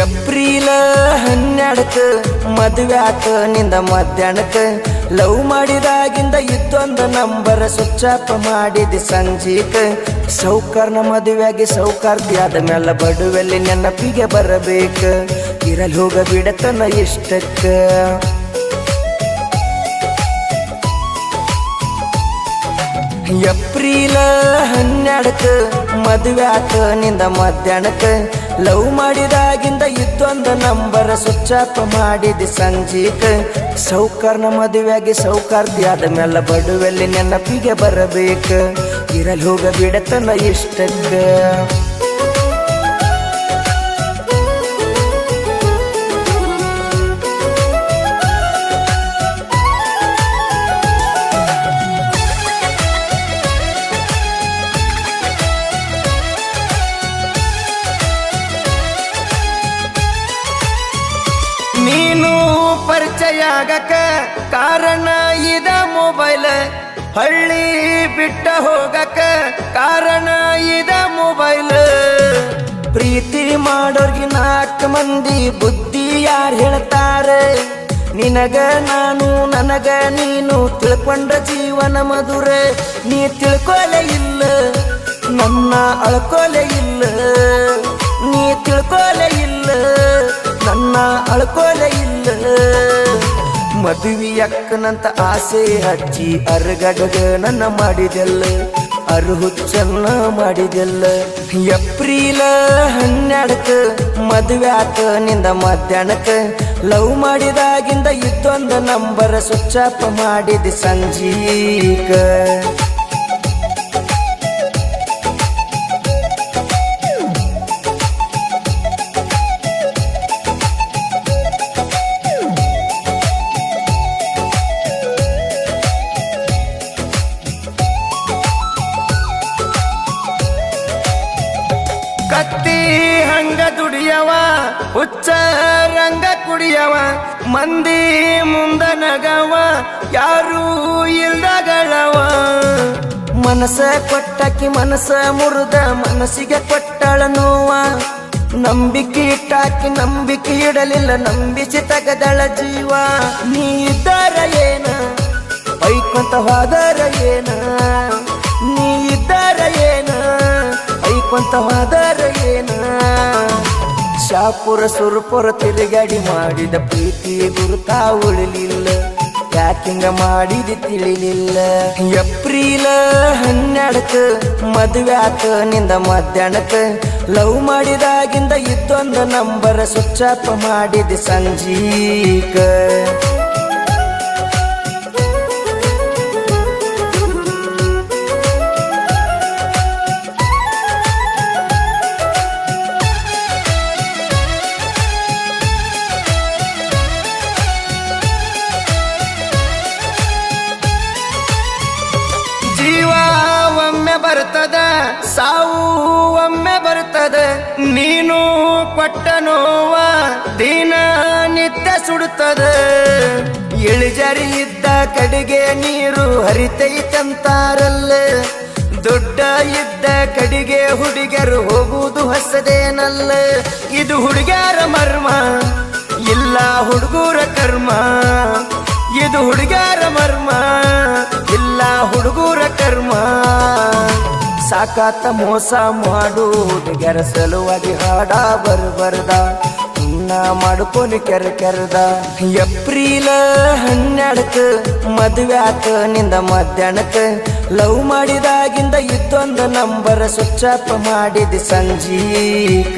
April 12 ಮದುವೆ ಆತ ನಿಂದ ಮಧ್ಯಾಹ್ನಕ್ಕ ಲವ್ ಮಾಡಿದಾಗಿಂದ ಇದ್ದೊಂದು ನಂಬರ್ ಸ್ವಿಚ್ ಆಫ್ ಮಾಡಿದ ಸಂಜೀಕ ಸೌಕರ್ನ ಮದುವೆಯಾಗಿ ಸೌಕಾರ್ತಿ ಆದ ಮೇಲೆ ಬಡುವೆಲ್ಲಿ ನೆನಪಿಗೆ ಬರಬೇಕ ಇರಲ್ ಹೋಗ ಬಿಡತನ ಇಷ್ಟಕ್ಕ ಏಪ್ರಿಲ್ 12 ಮದುವೆ ಆತ ನಿಂದ ಮಧ್ಯಾಹ್ನಕ್ಕ ಲವ್ ಮಾಡಿದಾಗಿಂದ ಇದ್ದೊಂದು ನಂಬರ್ ಸ್ವಿಚ್ ಆಫ್ ಮಾಡಿದ ಸಂಜೀಕ ಸೌಕರ್ನ ಮದುವೆಯಾಗಿ ಸೌಕಾರ್ತಿ ಆದ ಮೇಲೆ ಬಡುವೆಲ್ಲಿ ನೆನಪಿಗೆ ಬರಬೇಕ ಇರಲ್ ಹೋಗ ಬಿಡತನ ಇಷ್ಟಕ್ಕ ನೀನು ಪರಿಚಯ ಆಗಕ ಕಾರಣ ಇದ ಮೊಬೈಲ್ ಹಳ್ಳಿ ಬಿಟ್ಟ ಹೋಗಕ ಕಾರಣ ಇದ ಮೊಬೈಲ್ ಪ್ರೀತಿ ಮಾಡೋರ್ಗಿ 4 ಮಂದಿ ಬುದ್ಧಿ ಯಾರು ಹೇಳ್ತಾರೆ ನಿನಗ ನಾನು ನನಗ ನೀನು ತಿಳ್ಕೊಂಡ ಜೀವನ ಮಧುರ ನೀ ತಿಳ್ಕೊಲೆ ಇಲ್ಲ ನನ್ನ ಅಳ್ಕೊಲೆ ಇಲ್ಲ ನೀ ತಿಳ್ಕೊಲೆ ಇಲ್ಲ ನನ್ನ ಅಳ್ಕೊಲೆ ಇಲ್ಲ ಮದುವೆಯಕ್ಕನಂತ ಆಸೆ ಹಚ್ಚಿ ಅರಗಡಗ ನನ್ನ ಮಾಡಿದೆಲ್ಲ ಅರುಹುಚ್ಚನ್ನ ಮಾಡಿದೆಲ್ಲ ಏಪ್ರಿಲ್ 12 ಮದುವೆ ಆತ ನಿಂದ ಮಧ್ಯಾಹ್ನಕ್ಕ ಲವ್ ಮಾಡಿದಾಗಿಂದ ಇದ್ದೊಂದು ನಂಬರ್ ಸ್ವಿಚ್ ಆಫ್ ಮಾಡಿದ ಸಂಜೀಕ ಕತ್ತಿ ಹಂಗ ದುಡಿಯವ ಹುಚ್ಚ ರಂಗ ಕುಡಿಯವ ಮಂದಿ ಮುಂದ ನಗವ ಯಾರೂ ಇಲ್ದಗಳವ ಮನಸ ಕೊಟ್ಟಕಿ ಮನಸ ಮುರಿದ ಮನಸ್ಸಿಗೆ ಕೊಟ್ಟಳ ನೋವ ನಂಬಿಕೆ ಇಟ್ಟಾಕಿ ನಂಬಿಕೆ ಇಡಲಿಲ್ಲ ನಂಬಿಸಿ ತಗದಳ ಜೀವ ನೀ ಇದ್ದಾರ ಏನ ಬೈಕೊಂತ ಹೋದರ ಏನ ನೀ ಇದ್ದಾರ ಏನ ಕೊಂತ ಹೋದರ ಏನ ಶಾಪುರ ಸುರಪುರ ತಿರುಗಾಡಿ ಮಾಡಿದ ಪ್ರೀತಿ ಗುರುತಾ ಉಳಿಲಿಲ್ಲ ಯಾಕಿಂಗ ಮಾಡಿದ ತಿಳಿಲಿಲ್ಲ ಏಪ್ರಿಲ್ 12 ಮದುವೆ ಆತ ನಿಂದ ಮಧ್ಯಾಹ್ನಕ್ಕ ಲವ್ ಮಾಡಿದಾಗಿಂದ ಇದ್ದೊಂದು ನಂಬರ್ ಸ್ವಿಚ್ ಆಫ್ ಮಾಡಿದ ಸಂಜೀಕ ಜೀವ ಒಮ್ಮೆ ಬರ್ತದ ಸಾವು ಒಮ್ಮೆ ಬರ್ತದ ನೀನು ಕೊಟ್ಟ ನೋವ ದಿನ ನಿತ್ಯ ಸುಡುತ್ತದ ಇಳಿಜರಿ ಇದ್ದ ಕಡೆಗೆ ನೀರು ಹರಿತೈತಂತಾರಲ್ಲ ದೊಡ್ಡ ಇದ್ದ ಕಡೆಗೆ ಹುಡುಗರು ಹೋಗುವುದು ಹೊಸದೇನಲ್ಲ ಇದು ಹುಡುಗ್ಯಾರ ಮರ್ಮ ಇಲ್ಲ ಹುಡುಗರ ಕರ್ಮ ಇದು ಹುಡುಗ್ಯಾರ ಮರ್ಮ ಇಲ್ಲ ಹುಡುಗರ ಕರ್ಮ ಸಾಕಾತ ಮೋಸ ಮಾಡು ಹುಡುಗ್ಯಾರ ಸಲುವಾಗಿ ಹಾಡ ಬರ್ಬರ್ದ ಇನ್ನ ಮಾಡ್ಕೊನಿ ಕೆರೆದ ಏಪ್ರಿಲ್ 12 ಮದುವೆ ಆತ ನಿಂದ ಮಧ್ಯಾಹ್ನಕ್ಕ ಲವ್ ಮಾಡಿದಾಗಿಂದ ಇದ್ದೊಂದು ನಂಬರ್ ಸ್ವಿಚ್ ಆಫ್ ಮಾಡಿದ ಸಂಜೀಕ